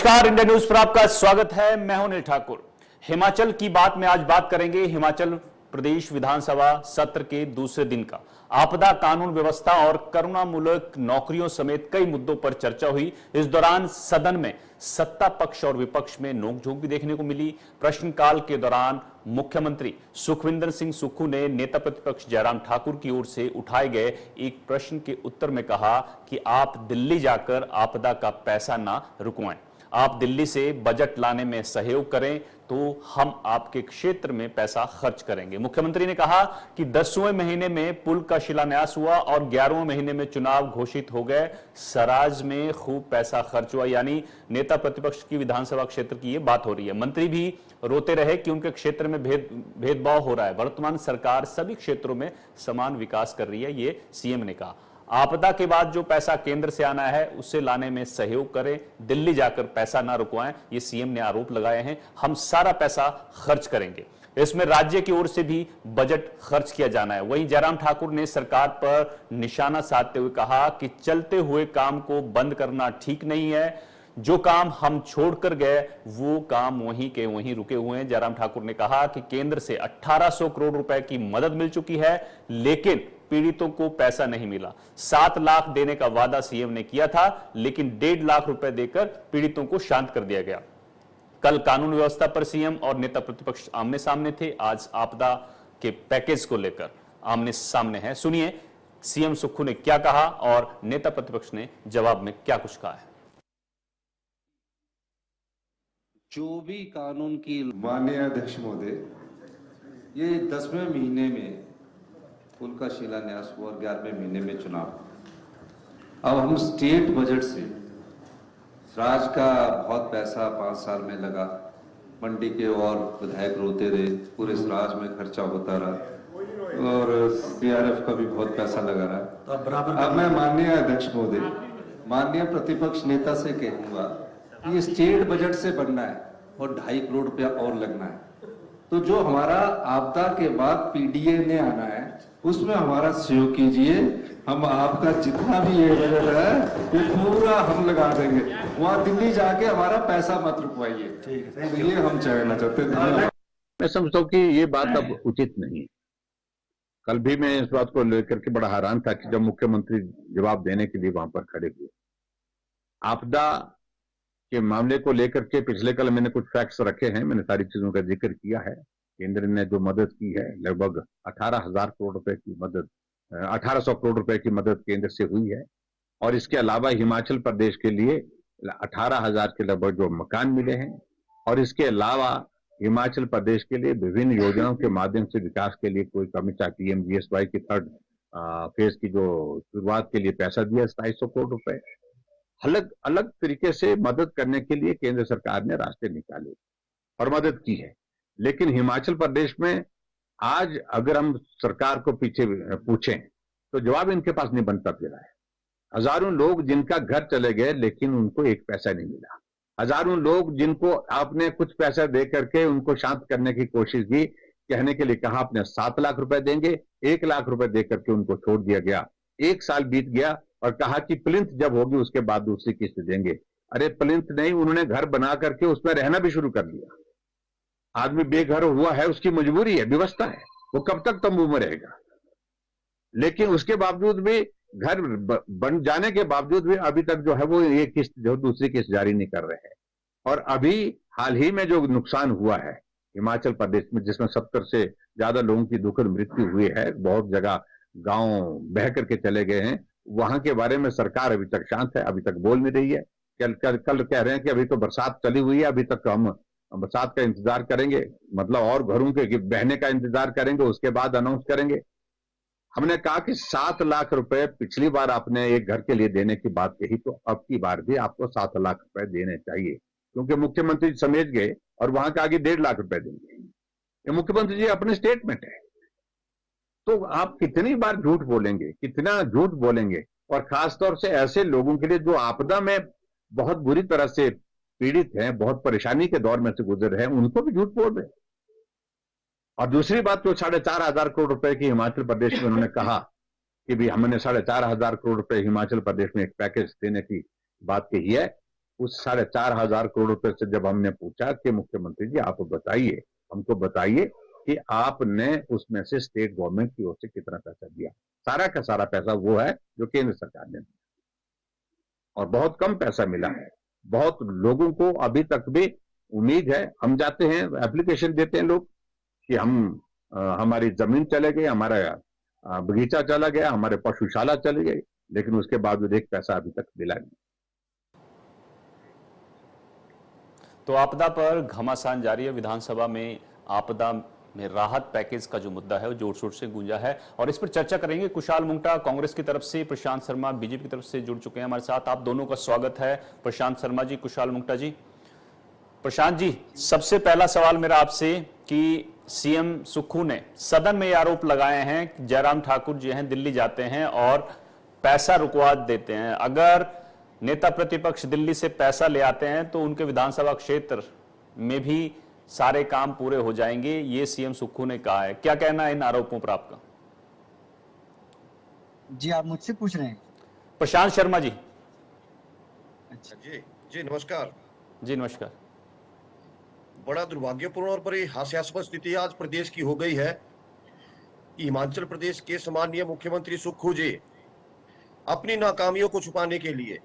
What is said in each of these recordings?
नमस्कार, India news पर आपका स्वागत है। मैं हूं अनिल ठाकुर। हिमाचल की बात में आज बात करेंगे। हिमाचल प्रदेश विधानसभा सत्र के दूसरे दिन का आपदा, कानून व्यवस्था और करुणामूलक नौकरियों समेत कई मुद्दों पर चर्चा हुई। इस दौरान सदन में सत्ता पक्ष और विपक्ष में नोकझोंक भी देखने को मिली। प्रश्नकाल के दौरान मुख्यमंत्री सुखविंदर सिंह सुक्खू ने नेता प्रतिपक्ष जयराम ठाकुर की ओर से उठाए गए एक प्रश्न के उत्तर में कहा कि आप दिल्ली जाकर आपदा का पैसा ना रुकवाएं, आप दिल्ली से बजट लाने में सहयोग करें तो हम आपके क्षेत्र में पैसा खर्च करेंगे। मुख्यमंत्री ने कहा कि 10वें महीने में पुल का शिलान्यास हुआ और 11वें महीने में चुनाव घोषित हो गए। सराज में खूब पैसा खर्च हुआ, यानी नेता प्रतिपक्ष की विधानसभा क्षेत्र की ये बात हो रही है। मंत्री भी रोते रहे कि उनके क्षेत्र में भेदभाव हो रहा है। वर्तमान सरकार सभी क्षेत्रों में समान विकास कर रही है, ये सीएम ने कहा। आपदा के बाद जो पैसा केंद्र से आना है उसे लाने में सहयोग करें, दिल्ली जाकर पैसा ना रुकवाएं, ये सीएम ने आरोप लगाए हैं। हम सारा पैसा खर्च करेंगे, इसमें राज्य की ओर से भी बजट खर्च किया जाना है। वहीं जयराम ठाकुर ने सरकार पर निशाना साधते हुए कहा कि चलते हुए काम को बंद करना ठीक नहीं है, जो काम हम छोड़कर गए वो काम वहीं के वहीं रुके हुए हैं। जयराम ठाकुर ने कहा कि केंद्र से 1800 करोड़ रुपए की मदद मिल चुकी है, लेकिन पीड़ितों को पैसा नहीं मिला। 7 लाख देने का वादा सीएम ने किया था, लेकिन 1.5 लाख रुपए देकर पीड़ितों को शांत कर दिया गया। कल कानून व्यवस्था पर सीएम और नेता प्रतिपक्ष आमने सामने थे। आज आपदा के पैकेज को लेकर आमने सामने है। सुनिए सीएम सुक्खू ने क्या कहा और नेता प्रतिपक्ष ने जवाब में क्या कुछ कहा है। जो भी कानून की माननीय अध्यक्ष महोदय, ये 10वें महीने में पुल का शिलान्यास हुआ और 11वें महीने में चुनाव। अब हम स्टेट बजट से राज का बहुत पैसा 5 साल में लगा, मंडी के और विधायक रोते रहे, पूरे राज में खर्चा होता रहा और सीआरएफ का भी बहुत पैसा लगा रहा। अब मैं माननीय अध्यक्ष महोदय, माननीय प्रतिपक्ष नेता से कहूंगा, ये स्टेट बजट से बनना है और 2.5 करोड़ रुपया और लगना है। तो जो हमारा आपदा के बाद पीडीए ने आना है उसमें हमारा सहयोग कीजिए। हम आपका जितना भी ये बजट है ये पूरा हम लगा देंगे। वहां दिल्ली जाके हमारा पैसा मत रुकवाइए। ठीक है, तो ये हम कहना चाहते हैं। मैं समझता हूँ कि ये बात अब उचित नहीं है। कल भी मैं इस बात को लेकर के बड़ा हैरान था कि जब मुख्यमंत्री जवाब देने के लिए वहां पर खड़े हुए, आपदा के मामले को लेकर के पिछले कल मैंने कुछ फैक्ट्स रखे हैं, मैंने सारी चीजों का जिक्र किया है। केंद्र ने जो मदद की है, लगभग 18,000 करोड़ रुपए की मदद, 1800 करोड़ रुपए की मदद केंद्र से हुई है। और इसके अलावा हिमाचल प्रदेश के लिए 18,000 के लगभग जो मकान मिले हैं। और इसके अलावा हिमाचल प्रदेश के लिए विभिन्न योजनाओं के माध्यम से विकास के लिए कोई कमी, चाहे पीएमजीएसवाई की 3rd फेज की जो शुरुआत के लिए पैसा दिया 2700 करोड़ रुपए। अलग अलग तरीके से मदद करने के लिए केंद्र सरकार ने रास्ते निकाले और मदद की है। लेकिन हिमाचल प्रदेश में आज अगर हम सरकार को पीछे पूछें तो जवाब इनके पास नहीं बनता फिरा है। हजारों लोग जिनका घर चले गए लेकिन उनको एक पैसा नहीं मिला। हजारों लोग जिनको आपने कुछ पैसा दे करके उनको शांत करने की कोशिश की, कहने के लिए कहा आपने 7 लाख रुपए देंगे, 1 लाख रुपए दे करके उनको छोड़ दिया गया। 1 साल बीत गया और कहा कि प्लिंथ जब होगी उसके बाद दूसरी किस्त देंगे। अरे प्लिंथ नहीं, उन्होंने घर बना करके उसमें रहना भी शुरू कर दिया। आदमी बेघर हुआ है, उसकी मजबूरी है, व्यवस्था है, वो कब तक तंबू में रहेगा। लेकिन उसके बावजूद भी, घर बन जाने के बावजूद भी अभी तक जो है वो एक किस्त जो दूसरी किस्त जारी नहीं कर रहे हैं। और अभी हाल ही में जो नुकसान हुआ है हिमाचल प्रदेश में, जिसमें 70 से ज्यादा लोगों की दुखद मृत्यु हुई है, बहुत जगह गांव बह करके चले गए हैं, वहां के बारे में सरकार अभी तक शांत है, अभी तक बोल नहीं रही है। कल कह रहे हैं कि अभी तो बरसात चली हुई है, अभी तक हम बरसात का इंतजार करेंगे, मतलब और घरों के बहने का इंतजार करेंगे, उसके बाद अनाउंस करेंगे। हमने कहा कि 7 लाख रुपए पिछली बार आपने एक घर के लिए देने की बात कही, तो अब की बार भी आपको 7 लाख रुपए देने चाहिए, क्योंकि मुख्यमंत्री समझ गए और वहां के आगे 1.5 लाख रुपए देंगे। ये मुख्यमंत्री जी अपने स्टेटमेंट है। तो आप कितनी बार झूठ बोलेंगे, कितना झूठ बोलेंगे। और खासतौर से ऐसे लोगों के लिए जो आपदा में बहुत बुरी तरह से पीड़ित हैं, बहुत परेशानी के दौर में से गुजर रहे हैं, उनको भी झूठ बोल रहे हैं। और दूसरी बात, जो 4,500 करोड़ रुपए की हिमाचल प्रदेश में उन्होंने कहा कि भी हमने 4,500 करोड़ रुपए हिमाचल प्रदेश में एक पैकेज देने की बात कही है, उस 4,500 करोड़ रुपए से जब हमने पूछा कि मुख्यमंत्री जी आप बताइए, हमको बताइए कि आपने उसमें से स्टेट गवर्नमेंट की ओर से कितना पैसा दिया, सारा का सारा पैसा वो है जो केंद्र सरकार ने दिया, और बहुत कम पैसा मिला है। बहुत लोगों को अभी तक भी उम्मीद है, हम जाते हैं एप्लीकेशन देते हैं लोग कि हमारी जमीन चले गई, हमारा बगीचा चला गया, हमारे पशुशाला चली गई, लेकिन उसके बावजूद एक पैसा अभी तक मिला नहीं। तो आपदा पर घमासान जारी है। विधानसभा में आपदा में राहत पैकेज का जो मुद्दा है वो जोर शोर से गूंजा है और इस पर चर्चा करेंगे। कुशाल मुंगटा कांग्रेस की तरफ से, प्रशांत शर्मा बीजेपी की तरफ से जुड़ चुके हैं हमारे साथ। आप दोनों का स्वागत है, प्रशांत शर्मा जी, कुशाल मुंगटा जी। प्रशांत जी, सबसे पहला सवाल मेरा आपसे कि सीएम सुक्खू ने सदन में आरोप लगाए हैं कि जयराम ठाकुर जी हैं दिल्ली जाते हैं और पैसा रुकवा देते हैं। अगर नेता प्रतिपक्ष दिल्ली से पैसा ले आते हैं तो उनके विधानसभा क्षेत्र में भी सारे काम पूरे हो जाएंगे, ये सीएम सुक्खू ने कहा है। क्या कहना है इन आरोपों पर आपका? जी आप मुझसे पूछ रहे हैं? प्रशांत शर्मा जी। अच्छा जी नमस्कार। जी नमस्कार। बड़ा दुर्भाग्यपूर्ण और बड़ी हास्यास्पद स्थिति आज प्रदेश की हो गई है कि हिमाचल प्रदेश के सम्मानीय मुख्यमंत्री सुक्खू जी अपनी नाकामियों को छुपाने के लिए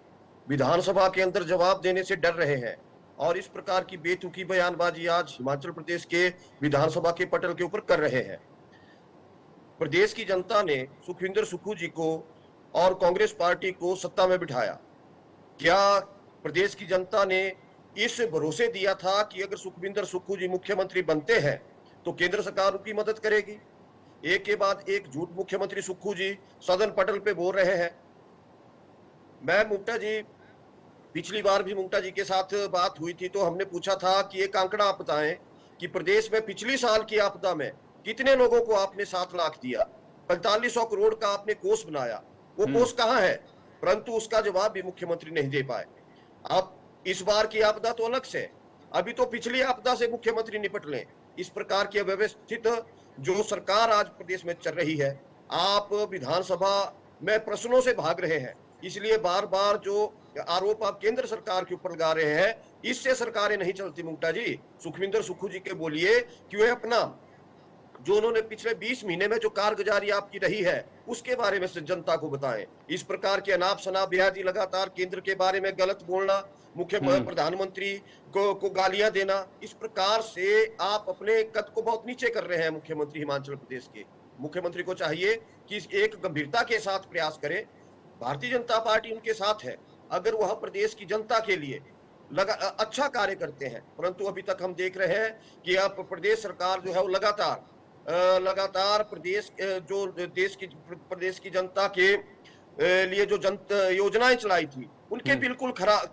विधानसभा के अंदर जवाब देने से डर रहे हैं और इस प्रकार की बेतुकी बयानबाजी आज हिमाचल प्रदेश के विधानसभा के पटल के ऊपर कर रहे हैं। प्रदेश की जनता ने सुखविंदर सुक्खू जी को और कांग्रेस पार्टी को सत्ता में बिठाया। क्या प्रदेश की जनता ने इस भरोसे दिया था कि अगर सुखविंदर सुक्खू जी मुख्यमंत्री बनते हैं तो केंद्र सरकार उनकी मदद करेगी? एक के बाद एक झूठ मुख्यमंत्री सुक्खू जी सदन पटल पे बोल रहे हैं। मैं मुंगटा जी, पिछली बार भी मुंगटा जी के साथ बात हुई थी तो हमने पूछा था कि एक आंकड़ा आप बताएं कि प्रदेश में पिछली साल की आपदा में कितने लोगों को आपने 7 लाख दिया, 4500 करोड़ का आपने कोष बनाया, वो कोष कहाँ है? परंतु उसका जवाब भी मुख्यमंत्री नहीं दे पाए। अब इस बार की आपदा तो अलग से, अभी तो पिछली आपदा से मुख्यमंत्री निपट लें। इस प्रकार की अव्यवस्थित जो सरकार आज प्रदेश में चल रही है, आप विधानसभा में प्रश्नों से भाग रहे हैं, इसलिए बार बार जो आरोप आप केंद्र सरकार के ऊपर लगा रहे हैं, इससे सरकारें नहीं चलती। मुंगटा जी, सुखविंदर सुक्खू जी के बोलिए कि वे अपना जो उन्होंने पिछले 20 महीने में जो कारगुजारी आपकी रही है उसके बारे में से जनता को बताएं। इस प्रकार के अनाप शनाप बयानी, लगातार केंद्र के बारे में गलत बोलना, मुख्य प्रधानमंत्री को गालियां देना, इस प्रकार से आप अपने कद को बहुत नीचे कर रहे हैं। मुख्यमंत्री हिमाचल प्रदेश के मुख्यमंत्री को चाहिए कि एक गंभीरता के साथ प्रयास करें। भारतीय जनता पार्टी उनके साथ है अगर वह प्रदेश की जनता के लिए अच्छा कार्य करते हैं, परंतु अभी तक हम देख रहे हैं कि अब प्रदेश सरकार जो है वो लगातार प्रदेश की जनता के लिए जो योजनाएं चलाई थी उनके बिल्कुल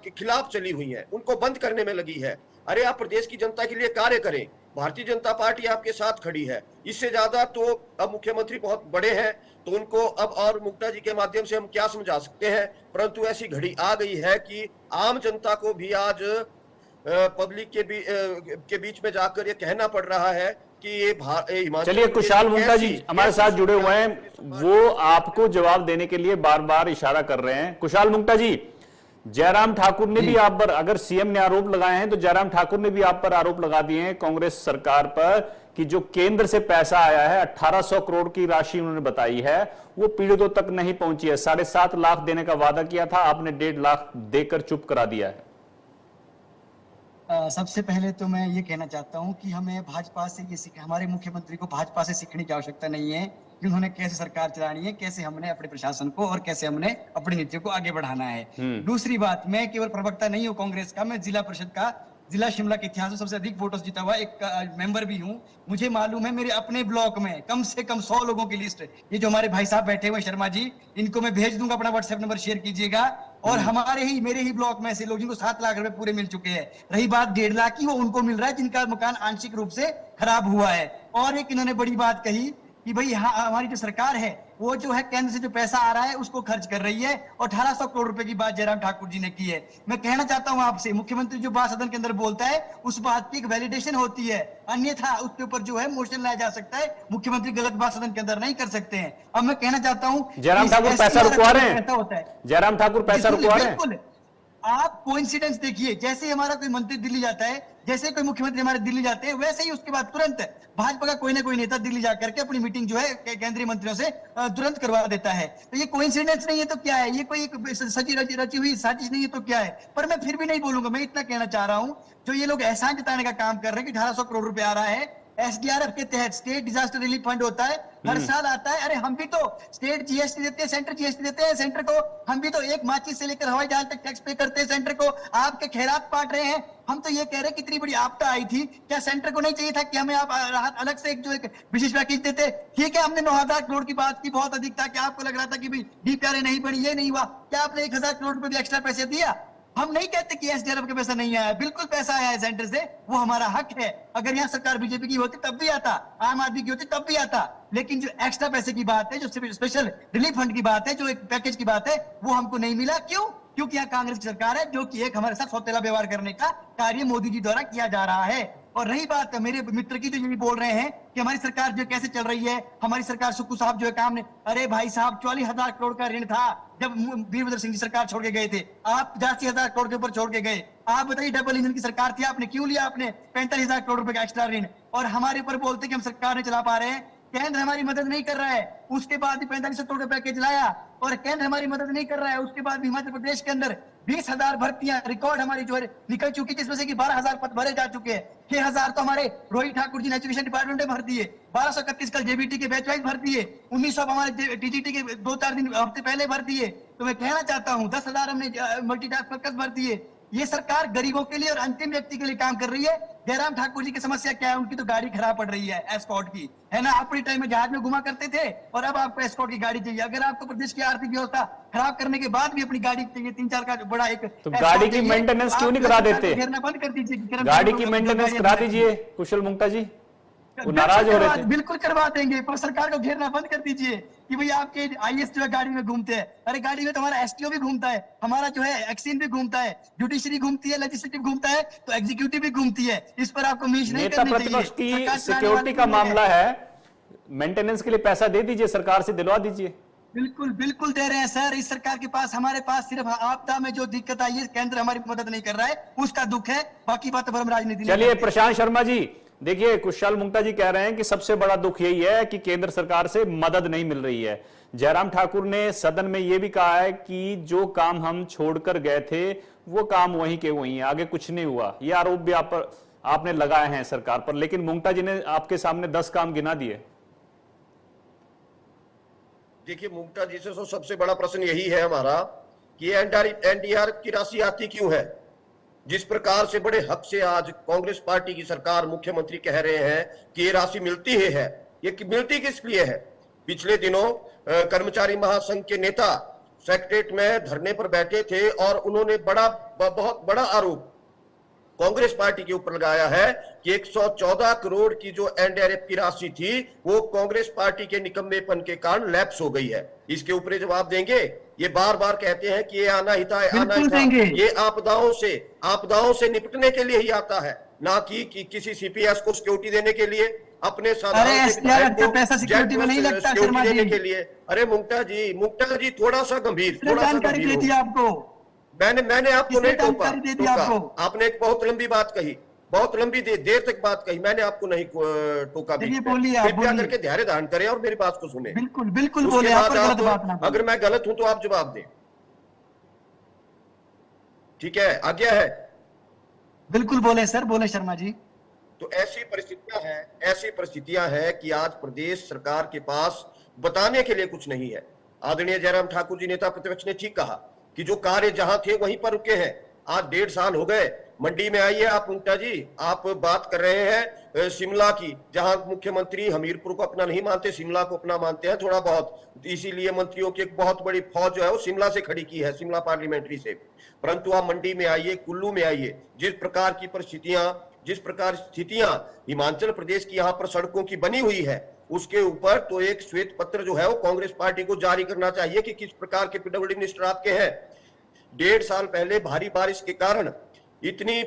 खिलाफ चली हुई है, उनको बंद करने में लगी है। अरे आप प्रदेश की जनता के लिए कार्य करें, भारतीय जनता पार्टी आपके साथ खड़ी है। इससे ज्यादा तो अब मुख्यमंत्री बहुत बड़े हैं तो उनको अब और मुंगटा जी के माध्यम से हम क्या समझा सकते हैं, परंतु ऐसी घड़ी आ गई है कि आम जनता को भी आज पब्लिक के बीच में जाकर ये कहना पड़ रहा है कि ये हिमाचल। चलिए, कुशाल मुंगटा जी हमारे साथ जुड़े हुए हैं, वो आपको जवाब देने के लिए बार बार इशारा कर रहे हैं। कुशाल मुंगटा जी, जयराम ठाकुर ने भी आप पर, अगर सीएम ने आरोप लगाए हैं तो जयराम ठाकुर ने भी आप पर आरोप लगा दिए हैं कांग्रेस सरकार पर कि जो केंद्र से पैसा आया है 1800 करोड़ की राशि उन्होंने बताई है वो पीड़ितों तक नहीं पहुंची है। 7.5 लाख देने का वादा किया था, आपने 1.5 लाख देकर चुप करा दिया है। सबसे पहले तो मैं ये कहना चाहता हूँ कि हमें भाजपा से ये हमारे मुख्यमंत्री को भाजपा से सीखने की आवश्यकता नहीं है कि उन्होंने कैसे सरकार चलानी है, कैसे हमने अपने प्रशासन को और कैसे हमने अपनी नीतियों को आगे बढ़ाना है। दूसरी बात, मैं केवल प्रवक्ता नहीं हूँ कांग्रेस का, मैं जिला परिषद का, जिला शिमला के इतिहास में सबसे अधिक वोटों जीता हुआ एक मेंबर भी हूँ। मुझे मालूम है मेरे अपने ब्लॉक में कम से कम 100 लोगों की लिस्ट, ये जो हमारे भाई साहब बैठे हुए शर्मा जी, इनको मैं भेज दूंगा, अपना व्हाट्सएप नंबर शेयर कीजिएगा। और मेरे ही ब्लॉक में ऐसे लोग जिनको 7 लाख रुपए पूरे मिल चुके हैं। रही बात 1.5 लाख की, वो उनको मिल रहा है जिनका मकान आंशिक रूप से खराब हुआ है। और एक इन्होंने बड़ी बात कही कि भाई हमारी जो सरकार है वो जो है केंद्र से जो पैसा आ रहा है उसको खर्च कर रही है, और 1800 करोड़ रुपए की बात जयराम ठाकुर जी ने की है। मैं कहना चाहता हूं आपसे, मुख्यमंत्री जो बात सदन के अंदर बोलता है उस बात की एक वैलिडेशन होती है, अन्यथा उसके ऊपर जो है मोशन लाया जा सकता है। मुख्यमंत्री गलत बात सदन के अंदर नहीं कर सकते हैं। अब मैं कहना चाहता हूँ जयराम ठाकुर पैसा रुकवा रहे हैं, जयराम ठाकुर पैसा रुकवा रहे हैं। आप कोइंसिडेंस देखिए, जैसे ही हमारा कोई मंत्री दिल्ली जाता है, जैसे कोई मुख्यमंत्री हमारे दिल्ली जाते हैं, वैसे ही उसके बाद तुरंत भाजपा का कोई ना कोई नेता दिल्ली जाकर के अपनी मीटिंग जो है केंद्रीय मंत्रियों से तुरंत करवा देता है। तो ये कोइंसिडेंस नहीं है तो क्या है, ये कोई सची रची हुई साजिश नहीं है तो क्या है। पर मैं फिर भी नहीं बोलूंगा, मैं इतना कहना चाह रहा हूं, जो ये लोग एहसान जताने का काम कर रहे हैं कि 1800 करोड़ रुपए आ रहा है एसडीआरएफ के तहत, स्टेट डिजास्टर रिलीफ फंड होता है, हर साल आता है। अरे हम भी तो स्टेट जीएसटी देते हैं, सेंटर जीएसटी देते हैं सेंटर को, हम भी तो एक माचिस से लेकर हवाई जहाज तक टैक्स पे करते हैं सेंटर को। आपके खैरात बांट रहे हैं। हम तो ये कह रहे हैं कितनी बड़ी आपदा आई थी, क्या सेंटर को नहीं चाहिए था कि हमें आप राहत अलग से एक विशेष पैकेज देते। ठीक है, हमने 9,000 करोड़ की बात की, बहुत अधिक था, क्या आपको लग रहा था कि भाई डीपीआरए नहीं बनी, ये नहीं हुआ, क्या आपने 1,000 करोड़ रुपए भी एक्स्ट्रा पैसे दिया। हम नहीं कहते कि एसडीआरएफ का पैसा नहीं आया, बिल्कुल पैसा आया है सेंटर से, वो हमारा हक है। अगर यहाँ सरकार बीजेपी की होती तब भी आता, आम आदमी की होती तब भी आता। लेकिन जो एक्स्ट्रा पैसे की बात है, जो स्पेशल रिलीफ फंड की बात है, जो एक पैकेज की बात है, वो हमको नहीं मिला। क्यों? क्योंकि यहाँ कांग्रेस की सरकार है, जो कि एक हमारे साथ सौतेला व्यवहार करने का कार्य मोदी जी द्वारा किया जा रहा है। और रही बात मेरे मित्र की, जो ये बोल रहे हैं कि हमारी सरकार जो कैसे चल रही है, हमारी सरकार सुक्खू साहब जो है काम ने, अरे भाई साहब 44,000 करोड़ का ऋण था जब वीरभद्र सिंह जी सरकार छोड़ के गए थे, आप 85,000 करोड़ के ऊपर छोड़ के गए। आप बताइए, डबल इंजन की सरकार थी, आपने क्यों लिया आपने 45,000 करोड़ रुपए का एक्स्ट्रा ऋण। और हमारे ऊपर बोलते कि हम सरकार नहीं चला पा रहे हैं, केंद्र हमारी मदद नहीं कर रहा है, उसके बाद भी 45 करोड़ का पैकेज लाया और केंद्र हमारी मदद नहीं कर रहा है, उसके बाद भी हिमाचल प्रदेश के अंदर 20,000 भर्तियां रिकॉर्ड हमारी जो है निकल चुकी, जिसमें से कि 12,000 पद भरे जा चुके हैं। 6,000 तो हमारे रोहित ठाकुर जी ने एजुकेशन डिपार्टमेंट में भर दिए, 1231 कल जेबीटी के बैच वाइज भर दिए, 1900 हमारे टीजीटी के 2-4 दिन हफ्ते पहले भर दिए। तो मैं कहना चाहता हूँ 10,000 हमने मल्टीटास्क वर्कर्स भर दिए। ये सरकार गरीबों के लिए और अंतिम व्यक्ति के लिए काम कर रही है। जयराम ठाकुर जी की समस्या क्या है, उनकी तो गाड़ी खराब पड़ रही है एस्कॉर्ट की, है ना। अपने टाइम में जहाज में घुमा करते थे और अब आपको एस्कॉर्ट की गाड़ी चाहिए। अगर आपको प्रदेश की आर्थिक व्यवस्था खराब करने के बाद भी अपनी गाड़ी चाहिए, 3-4 का बड़ा एक, तो गाड़ी की मेंटेनेंस क्यों नहीं करा देते? घेरना बंद कर दीजिए, गाड़ी की मेंटेनेंस करा दीजिए। कुशल मुंगता जी वो नाराज हो रहे थे। बिल्कुल करवा देंगे, पर सरकार को घेरना बंद कर दीजिए कि भाई आपके आईएएस जो है गाड़ी में घूमते हैं। अरे गाड़ी में तो हमारा एसटीओ भी घूमता है, हमारा जो है एक्सीन भी घूमता है, जुडिशरी घूमती है, लेजिस्लेटिव घूमता है, तो एग्जीक्यूटिव भी घूमती है। इस पर आपको मीश नहीं नेता करनी प्रतिपक्ष चाहिए। की सिक्योरिटी का मामला है, मेंटेनेंस के लिए पैसा दे दीजिए, सरकार से दिलवा दीजिए। बिल्कुल बिल्कुल दे रहे हैं सर। इस सरकार के पास, हमारे पास सिर्फ आपदा में जो दिक्कत आई है, केंद्र हमारी मदद नहीं कर रहा है, उसका दुख है। बाकी बात पर हम राजनीति नहीं चलिए करते। प्रशांत शर्मा जी, देखिए कुशल मुंगता जी कह रहे हैं कि सबसे बड़ा दुख यही है कि केंद्र सरकार से मदद नहीं मिल रही है। जयराम ठाकुर ने सदन में यह भी कहा है कि जो काम हम छोड़कर गए थे वो काम वहीं के वहीं है, आगे कुछ नहीं हुआ। ये आरोप भी आपने लगाए हैं सरकार पर, लेकिन मुंगता जी ने आपके सामने 10 काम गिना दिए। देखिए, मुंगता जी से तो सबसे बड़ा प्रश्न यही है हमारा कि एनडीआर की राशि आती क्यों है। जिस प्रकार से बड़े हक से आज कांग्रेस पार्टी की सरकार, मुख्यमंत्री कह रहे हैं कि ये राशि मिलती है, ये मिलती किस लिए है। पिछले दिनों कर्मचारी महासंघ के नेता सेक्रेटरीट में धरने पर बैठे थे और उन्होंने बहुत बड़ा आरोप कांग्रेस पार्टी के ऊपर लगाया है कि 114 करोड़ की जो एनडीआरएफ की राशि थी वो कांग्रेस पार्टी के निकम्मेपन के कारण लैप्स हो गई है। इसके ऊपर जवाब देंगे। ये बार बार कहते हैं कि ये आना ही था, आना ही था। ये आपदाओं से निपटने के लिए ही आता है, ना कि किसी सीपीएस को सिक्योरिटी देने के लिए, अपने साधारण पैसा सिक्योरिटी में नहीं लगता शर्मा जी देने के लिए। अरे मुंगता जी थोड़ा सा गंभीर, जानकारी देती है आपको। मैंने आपको नहीं टोका। आपने एक बहुत लंबी बात कही, बहुत लंबी देर तक बात कही, मैंने आपको नहीं टोका। कृपया करके धैर्य धारण करें और मेरी बात को सुने। बिल्कुल बिल्कुल बोलिए, अगर मैं गलत हूं तो आप जवाब दें, ठीक है? आज्ञा है। बिल्कुल बोले सर, बोले शर्मा जी। तो ऐसी परिस्थितियां हैं कि आज प्रदेश सरकार के पास बताने के लिए कुछ नहीं है। आदरणीय जयराम ठाकुर जी नेता प्रतिपक्ष ने ठीक कहा कि जो कार्य जहां थे वहीं पर रुके हैं। आज 1.5 साल हो गए। मंडी में आइए आप मुंगता जी, आप बात कर रहे हैं शिमला की, जहां मुख्यमंत्री हमीरपुर को अपना नहीं मानते, शिमला को अपना मानते हैं थोड़ा बहुत, इसीलिए मंत्रियों की एक बहुत बड़ी फौज जो है वो शिमला से खड़ी की है, शिमला पार्लियामेंट्री से। परंतु आप मंडी में आइए, कुल्लू में आइए, जिस प्रकार स्थितियां हिमाचल प्रदेश की यहाँ पर सड़कों की बनी हुई है, उसके ऊपर तो एक श्वेत पत्र जो है वो कांग्रेस पार्टी को जारी करना चाहिए कि किस प्रकार के पीडब्ल्यूडी मिनिस्टर आपके हैं। 1.5 साल पहले भारी बारिश के कारण इतनी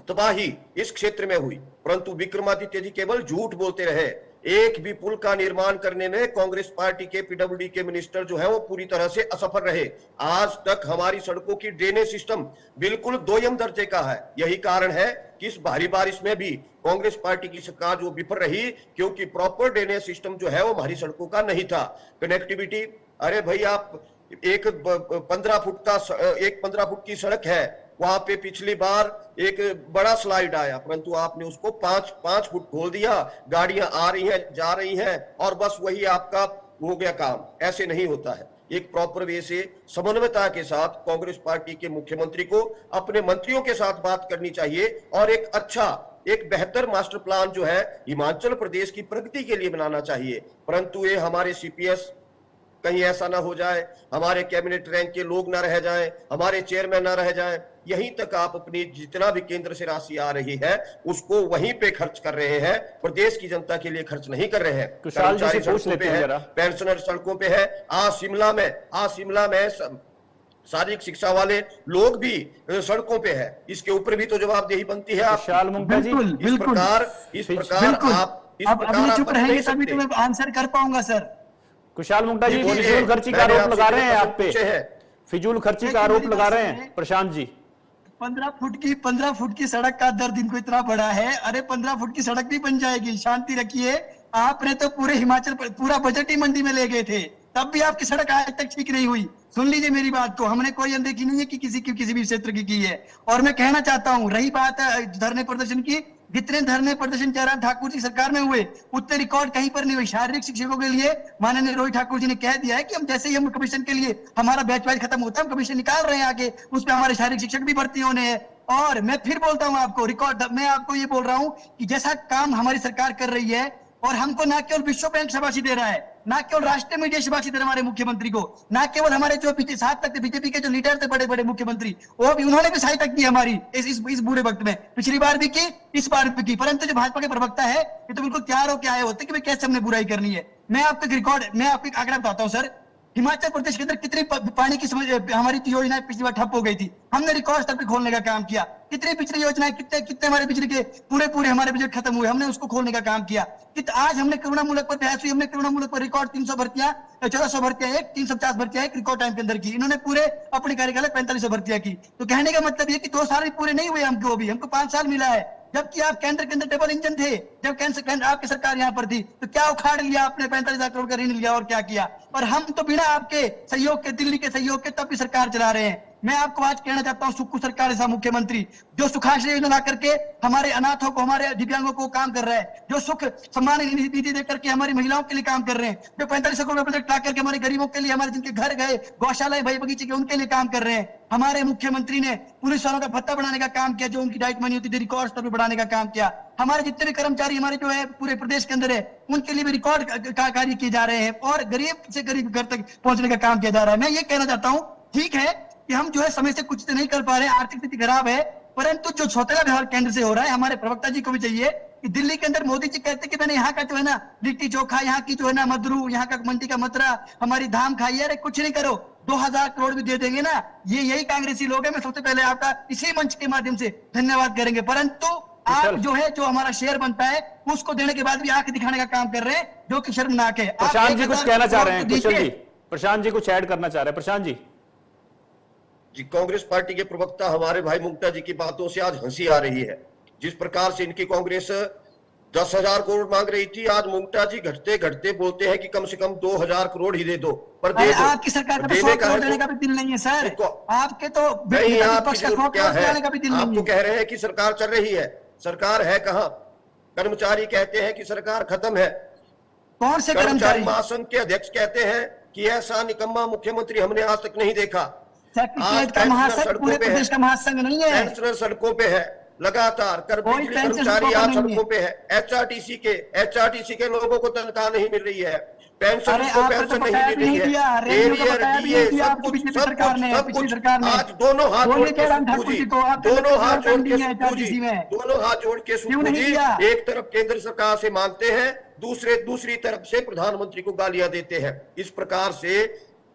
तबाही इस क्षेत्र में हुई, परंतु विक्रमादित्य जी केवल झूठ बोलते रहे। एक भी पुल का निर्माण करने में कांग्रेस पार्टी के पीडब्ल्यूडी के मिनिस्टर जो है वो पूरी तरह से असफल रहे। आज तक हमारी सड़कों की ड्रेनेज सिस्टम बिल्कुल दोयम दर्जे का है। यही कारण है कि इस भारी बारिश में भी कांग्रेस पार्टी की सरकार जो विफल रही, क्योंकि प्रॉपर ड्रेनेज सिस्टम जो है वो हमारी सड़कों का नहीं था। कनेक्टिविटी, अरे भाई आप एक 15 फुट की सड़क है, वहां पे पिछली बार एक बड़ा स्लाइड आया, परंतु आपने उसको 5 फुट खोल दिया, गाड़ियां आ रही हैं जा रही हैं और बस वही आपका हो गया काम। ऐसे नहीं होता है। एक प्रॉपर वे से समन्वयता के साथ कांग्रेस पार्टी के मुख्यमंत्री को अपने मंत्रियों के साथ बात करनी चाहिए और एक बेहतर मास्टर प्लान जो है हिमाचल प्रदेश की प्रगति के लिए बनाना चाहिए। परंतु ये हमारे सीपीएस कहीं ऐसा ना हो जाए, हमारे कैबिनेट रैंक के लोग ना रह जाएं, हमारे चेयरमैन ना रह जाएं, यहीं तक आप अपनी जितना भी केंद्र से राशि आ रही है उसको वहीं पे खर्च कर रहे हैं, प्रदेश की जनता के लिए खर्च नहीं कर रहे हैं। कर्मचारी सड़कों पे है, पेंशनर सड़कों पे है। आज शिमला में शारीरिक शिक्षा वाले लोग भी सड़कों पे है। इसके ऊपर भी तो जवाबदेही बनती है। इस प्रकार आप चुप रहेंगे तभी तो मैं आंसर कर पाऊंगा सर। कुशाल मुंडा जी फिजूल खर्ची का आरोप लगा रहे हैं आप पे, फिजूल खर्ची का आरोप लगा रहे हैं प्रशांत जी। 15 फुट की सड़क का दर्द इनको इतना बड़ा है। अरे 15 फुट की सड़क भी बन जाएगी, शांति रखिए। आपने तो पूरे हिमाचल पूरा बजट ही मंडी में ले गए थे, तब भी आपकी सड़क आज तक ठीक नहीं हुई। सुन लीजिए मेरी बात को, हमने कोई अनदेखी नहीं है कि किसी भी क्षेत्र की है। और मैं कहना चाहता हूं, रही बात धरने प्रदर्शन की, जितने धरने प्रदर्शन जयराम ठाकुर जी सरकार में हुए उतने रिकॉर्ड कहीं पर नहीं हुए। शारीरिक शिक्षकों के लिए माननीय रोहित ठाकुर जी ने कह दिया है कि हम जैसे ही हम कमीशन के लिए हमारा बैच वाइज खत्म होता है, हम कमीशन निकाल रहे हैं आगे, उस पर हमारे शारीरिक शिक्षक भी भर्ती होने हैं। और मैं फिर बोलता हूं आपको, रिकॉर्ड मैं आपको ये बोल रहा हूं कि जैसा काम हमारी सरकार कर रही है, और हमको ना केवल विश्व बैंक शाबाशी दे रहा है, ना केवल राष्ट्रीय मीडिया शाबाशी दे रहा है हमारे मुख्यमंत्री को, ना केवल हमारे जो पीछे 7 तक बीजेपी के जो लीडर थे बड़े बड़े मुख्यमंत्री, वो भी उन्होंने भी सहायता की हमारी इस बुरे वक्त में। पिछली बार भी की, इस बार भी की। परंतु जो भाजपा के प्रवक्ता है ये तो बिल्कुल तैयार होकर आए होते कि भाई कैसे हमने बुराई करनी है। मैं आपको एक आंकड़ा बताता हूँ सर। हिमाचल प्रदेश के अंदर कितनी पानी की हमारी योजनाएं पिछली बार ठप हो गई थी, हमने रिकॉर्ड स्तर पर खोलने का काम किया। कितनी पिछली योजनाएं, कितने हमारे बिजली के पूरे हमारे बजट खत्म हुए, हमने उसको खोलने का काम किया। आज हमने करुणा मूलक पर बहस हुई, हमने करुणा मूलक पर रिकॉर्ड 300 भर्तियां, 1400 भर्तियां, 350 भर्तियां एक रिकॉर्ड टाइम के अंदर की। इन्होंने पूरे अपने कार्यकाल 4500 भर्तियां की। तो कहने का मतलब ये कि 2 साल भी पूरे नहीं हुए हमको, भी हमको 5 साल मिला है। जबकि आप केंद्र के अंदर डबल इंजन थे, जब केंद्र आपकी सरकार यहाँ पर थी, तो क्या उखाड़ लिया आपने? 45,000 करोड़ का ऋण लिया और क्या किया? और हम तो बिना आपके सहयोग के, दिल्ली के सहयोग के तब भी सरकार चला रहे हैं। मैं आपको आज कहना चाहता हूं, सुक्खू सरकार ऐसा मुख्यमंत्री जो सुखाश्रय योजना ला करके हमारे अनाथों को, हमारे दिव्यांगों को काम कर रहा है, जो सुख सम्मान निधि दे करके हमारी महिलाओं के लिए काम कर रहे हैं, जो 45 करोड़ बजट ला करके हमारे गरीबों के लिए, हमारे जिनके घर गए, गौशालाएं, भाई बगीचे के, उनके लिए काम कर रहे हैं। हमारे मुख्यमंत्री ने पुलिस वालों का भत्ता बढ़ाने का काम किया, जो उनकी डाइट मनी होती थी रिकॉर्ड स्तर पर बढ़ाने का काम किया। हमारे जितने भी कर्मचारी हमारे जो है पूरे प्रदेश के अंदर है, उनके लिए भी रिकॉर्ड कार्य किए जा रहे हैं और गरीब से गरीब घर तक पहुंचने का काम किया जा रहा है। मैं ये कहना चाहता हूं, ठीक है कि हम जो है समय से कुछ नहीं कर पा रहे हैं, आर्थिक स्थिति खराब है, परंतु जो सौतेला व्यवहार केंद्र से हो रहा है, हमारे प्रवक्ता जी को भी चाहिए कि दिल्ली के अंदर मोदी जी कहते कि मैंने यहाँ का जो है ना लिट्टी चोखा, यहाँ की जो है ना मधुरू, यहाँ का मंडी का मथुरा, हमारी धाम खाई। अरे कुछ नहीं करो, 2000 करोड़ भी दे देंगे ना, यही कांग्रेसी लोग हैं। मैं सबसे पहले आपका इसी मंच के माध्यम से धन्यवाद करेंगे। परंतु आप जो है, जो हमारा शेयर बनता है उसको देने के बाद भी आंख दिखाने का काम कर रहे हैं, जो कि शर्मनाक है। प्रशांत जी कुछ कहना चाह रहे हैं, प्रशांत जी कुछ ऐड करना चाह रहे हैं। प्रशांत जी, कांग्रेस पार्टी के प्रवक्ता हमारे भाई मुक्ता जी की बातों से आज हंसी आ रही है। जिस प्रकार से इनकी कांग्रेस 10,000 करोड़ मांग रही थी, आज मुक्ता जी घटते घटते बोलते हैं कि कम से कम 2,000 करोड़ ही दे दो। पर दे दो, आपकी सरकार का 100 करोड़ देने का भी दिल नहीं है सर, आपके तो नहीं। आप कह रहे हैं कि सरकार चल रही है, सरकार है कहां? कर्मचारी कहते हैं कि सरकार खत्म है। कौन से कर्मचारी? महासंघ के अध्यक्ष कहते हैं कि ऐसा निकम्मा मुख्यमंत्री हमने आज तक नहीं देखा। आज का महासंघ पूरे प्रदेश का महासंघ नहीं है, पेंशनर सड़कों पे है लगातार, कर्मचारी आज सड़कों पे है। एचआरटीसी के लोगों को तनख्वाह नहीं मिल रही है, पेंशन को पेंशन नहीं मिल रही है, एरियर डीए सब कुछ आज दोनों हाथ जोड़ के सुक्खू जी एक तरफ केंद्र सरकार से मांगते हैं, दूसरी तरफ से प्रधानमंत्री को गालियां देते हैं। इस प्रकार से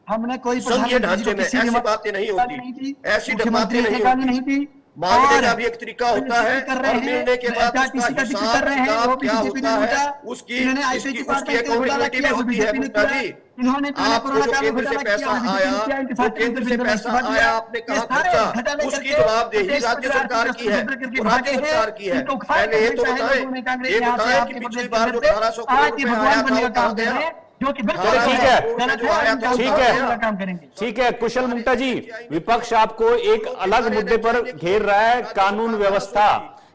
हमने कोई संघीय ढांचे में ऐसी बातें नहीं होती, ऐसी बातें नहीं होती। मांगने का भी एक तरीका होता है कर रहे और मिलने के बाद हैं, उसका किसी का जिक्र हिसाब कर रहे हैं, वो किताब भी क्या बीजेपी ने होता है, लूटा, उसकी इन्होंने ICT उसकी डिपार्टमेंट के घोटाला अकाउंटेबिलिटी किया, भी वो होती है बीजेपी ने मुक्ता किया, जी। इन्होंने पहले आपको कोरोना जो काल में केंद्र से घोटाला पैसा किया, वो बीजेपी आया, ने किया, इनके वो साथ केंद्र से इनका पैसा इस्तीफा दिया। आया, आपने ये कहा सारे खर्चा, घोटाले उसकी करके जवाबदेही प्रदेश को राज्य जो सरकार आर्थिक की है, दस्तक करके वो भागे राज्य हैं, सरकार की है। इनको उखाड़ पहले ये के तो चाहे बताएं, लोगों ने कांग्रेस ये यहाँ से बताएं कि आपके पिछली प्रदेश के बार अंदर जो से 1800 करोड़ आज ये रुपए भगवान आया बनने था का वो काम कहाँ कर रहे गया? हैं, जो कि बिल्कुल चलो ठीक है। गलत जो है, आया और था वो इनका कहाँ विरोध गया? का काम करेंगे। ठीक है कुशल मुक्ता जी, विपक्ष आपको एक अलग मुद्दे पर घेर रहा है, कानून व्यवस्था।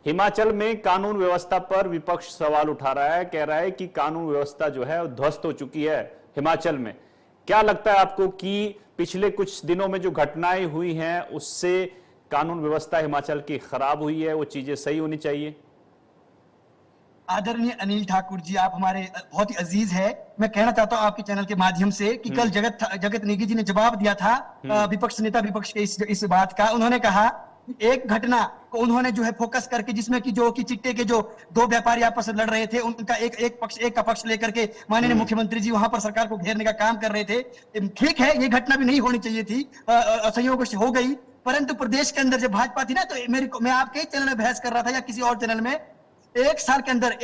हिमाचल में कानून व्यवस्था पर विपक्ष सवाल उठा रहा है, कह रहा है कि कानून व्यवस्था जो है ध्वस्त हो चुकी है हिमाचल में। क्या लगता है आपको कि पिछले कुछ दिनों में जो घटनाएं हुई हैं उससे कानून व्यवस्था हिमाचल की खराब हुई है, वो चीजें सही होनी चाहिए? आदरणीय अनिल ठाकुर जी, आप हमारे बहुत ही अजीज है। मैं कहना चाहता हूं आपके चैनल के माध्यम से कि कल जगत नेगी जी ने जवाब दिया था विपक्ष नेता विपक्ष के इस बात का। उन्होंने कहा कि एक घटना को उन्होंने जो है फोकस करके, जिसमें कि जो कि चिट्टे के जो दो व्यापारी आपस में लड़ रहे थे, उनका एक का पक्ष लेकर के माननीय मुख्यमंत्री जी वहां पर सरकार को घेरने का काम कर रहे थे। ठीक है, ये घटना भी नहीं होनी चाहिए थी, संयोग से हो गई। परंतु प्रदेश के अंदर जब भाजपा थी ना, तो मैं आपके चैनल में बहस कर रहा था या किसी और चैनल में, एक साल के अंदर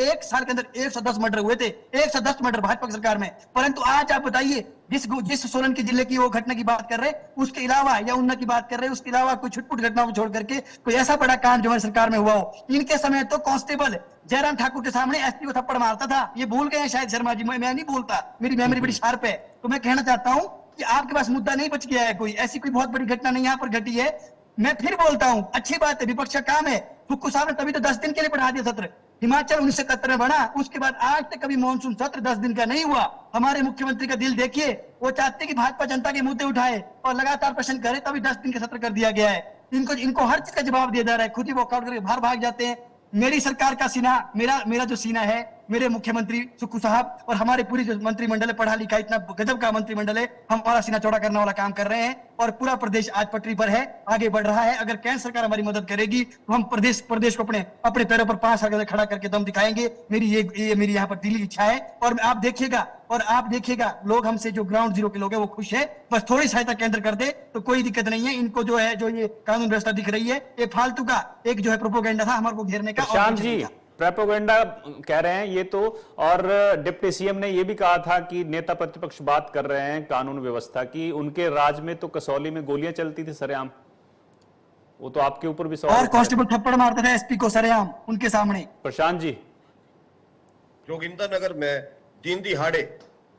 110 मर्डर हुए थे, 110 मर्डर भाजपा की सरकार में। परंतु आज आप बताइए, जिस सोलन के जिले की वो घटना की बात कर रहे हैं, उसके अलावा या उन्ना की बात कर रहे हैं, उसके अलावा कोई छुटपुट घटनाओं को छोड़ करके कोई ऐसा बड़ा कांड जो हमारी सरकार में हुआ हो। इनके समय तो कांस्टेबल जयराम ठाकुर के सामने एसपी को थप्पड़ मारता था। ये भूल गए शायद शर्मा जी, मैं नहीं भूलता, मेरी मेमोरी बड़ी शार्प है। तो मैं कहना चाहता हूं कि आपके पास मुद्दा नहीं बच गया है, कोई ऐसी कोई बहुत बड़ी घटना नहीं यहाँ पर घटी है। मैं फिर बोलता हूं, अच्छी बात है, विपक्ष का काम है। फुक्कू साहब ने तभी तो 10 दिन के लिए बढ़ा दिया सत्र। हिमाचल 1971 में बना, उसके बाद आज तक कभी मानसून सत्र 10 दिन का नहीं हुआ। हमारे मुख्यमंत्री का दिल देखिए, वो चाहते कि भाजपा जनता के मुद्दे उठाए और लगातार प्रश्न करे, तभी 10 दिन का सत्र कर दिया गया है। इनको हर चीज का जवाब दिया जा रहा है, खुद ही वॉकआउट करके बाहर भाग जाते हैं। मेरी सरकार का सीना, मेरा जो सीना है, मेरे मुख्यमंत्री सुक्खू साहब और हमारे पूरी जो मंत्रिमंडल है, पढ़ा लिखा इतना गजब का मंत्रिमंडल है, हमारा सीना चौड़ा करने वाला काम कर रहे हैं और पूरा प्रदेश आज पटरी पर है, आगे बढ़ रहा है। अगर केंद्र सरकार हमारी मदद करेगी तो हम प्रदेश को अपने पैरों पर 5 साल खड़ा करके दम दिखाएंगे। मेरी यहाँ पर दिली इच्छा है। और आप देखिएगा लोग हमसे, जो ग्राउंड जीरो के लोग हैं, वो खुश है। बस थोड़ी सहायता केंद्र कर दे तो कोई दिक्कत नहीं है। इनको जो है, जो ये कानून व्यवस्था दिख रही है, ये फालतू का एक जो है प्रोपोगेंडा था हमारे को घेरने का। प्रशांत जी, प्रोपेगेंडा कह रहे हैं ये तो, और डिप्टी सीएम ने ये भी कहा था कि नेता प्रतिपक्ष बात कर रहे हैं कानून व्यवस्था की, उनके राज में तो कसौली में गोलियां चलती थी सरेआम। वो तो आपके ऊपर भी सवाल, और कांस्टेबल थप्पड़ मारते थे एसपी को सरेआम उनके सामने। प्रशांत जी, जोगिंदरनगर में दिन दिहाड़े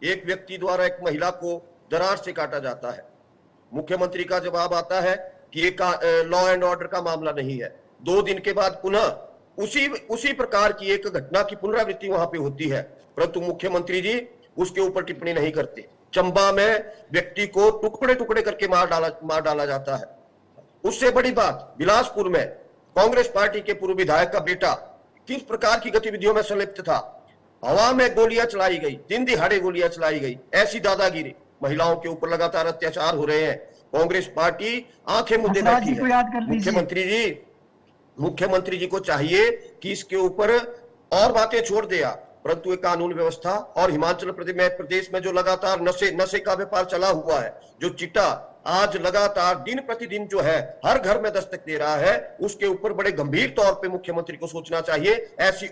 एक व्यक्ति द्वारा एक महिला को दरार से काटा जाता है। मुख्यमंत्री का जवाब आता है कि ये लॉ एंड ऑर्डर का मामला नहीं है। 2 दिन के बाद पुनः उसी प्रकार की एक घटना की पुनरावृत्ति वहां पे होती है, परंतु मुख्यमंत्री जी उसके ऊपर टिप्पणी नहीं करते। चंबा में व्यक्ति को टुकड़े टुकड़े करके मार डाला जाता है। उससे बड़ी बात, बिलासपुर में कांग्रेस पार्टी के पूर्व विधायक का बेटा किस प्रकार की गतिविधियों में संलिप्त था। हवा में गोलियां चलाई गई, दिन दिहाड़े गोलियां चलाई गई। ऐसी दादागिरी, महिलाओं के ऊपर लगातार अत्याचार हो रहे हैं। कांग्रेस पार्टी आंखें मुद्दे बैठी है। मुख्यमंत्री जी को चाहिए कि इसके ऊपर और बातें छोड़ दिया, परंतु एक कानून व्यवस्था और हिमाचल प्रदेश में जो लगातार नशे का व्यापार चला हुआ है, जो चिट्टा आज लगातार दिन प्रतिदिन जो है हर घर में दस्तक दे रहा है, उसके ऊपर बड़े गंभीर तौर पे मुख्यमंत्री को सोचना चाहिए। ऐसी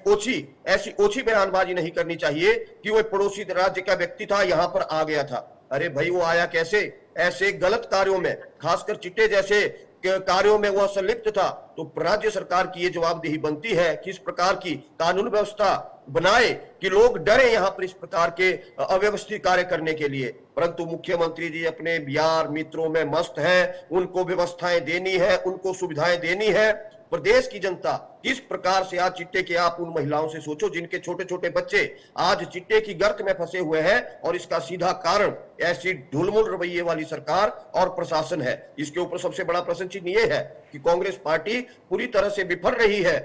ओछी बयानबाजी नहीं करनी चाहिए कि वो पड़ोसी राज्य का व्यक्ति था, यहां पर आ गया था। अरे भाई, वो आया कैसे? ऐसे गलत कार्यों में, खासकर चिट्टे जैसे कार्यों में वह संलिप्त था, तो राज्य सरकार की यह जवाबदेही बनती है कि इस प्रकार की कानून व्यवस्था बनाए कि लोग डरे यहां पर इस प्रकार के अव्यवस्थित कार्य करने के लिए। परंतु मुख्यमंत्री जी अपने यार मित्रों में मस्त हैं, उनको व्यवस्थाएं देनी है, उनको सुविधाएं देनी है। प्रदेश की जनता किस प्रकार से आज चिट्टे के, आप उन महिलाओं से सोचो जिनके छोटे छोटे बच्चे आज चिट्टे की गर्त में फंसे हुए हैं, और इसका सीधा कारण ऐसी ढुलमुल रवैये वाली सरकार और प्रशासन है। इसके ऊपर सबसे बड़ा प्रश्न चिन्ह यह है कि कांग्रेस पार्टी पूरी तरह से विफल रही है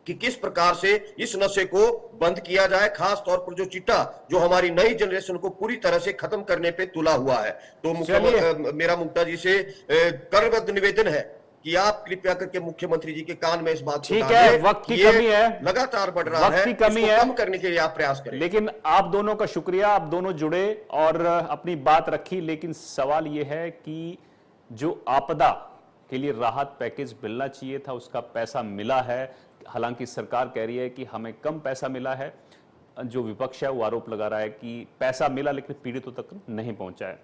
कि किस प्रकार से इस नशे को बंद किया जाए, खास तौर पर जो चिट्टा जो हमारी नई जनरेशन को पूरी तरह से खत्म करने पे तुला हुआ है। तो मेरा मुक्ता जी से करबद्ध निवेदन है कि आप कृपया करके मुख्यमंत्री जी के कान में इस बात को ठीक है, वक्त की कमी है, लगातार बढ़ रहा है, कमी है, कम करने के लिए आप प्रयास करें। लेकिन आप दोनों का शुक्रिया, आप दोनों जुड़े और अपनी बात रखी। लेकिन सवाल यह है कि जो आपदा के लिए राहत पैकेज मिलना चाहिए था, उसका पैसा मिला है। हालांकि सरकार कह रही है कि हमें कम पैसा मिला है। जो विपक्ष है वो आरोप लगा रहा है कि पैसा मिला लेकिन पीड़ितों तक नहीं पहुंचा है।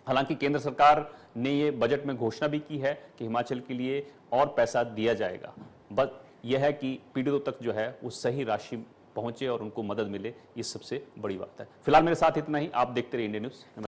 हालांकि केंद्र सरकार ने ये बजट में घोषणा भी की है कि हिमाचल के लिए और पैसा दिया जाएगा। बस यह है कि पीड़ितों तक जो है वो सही राशि पहुंचे और उनको मदद मिले, ये सबसे बड़ी बात है। फिलहाल मेरे साथ इतना ही। आप देखते रहिए इंडिया न्यूज।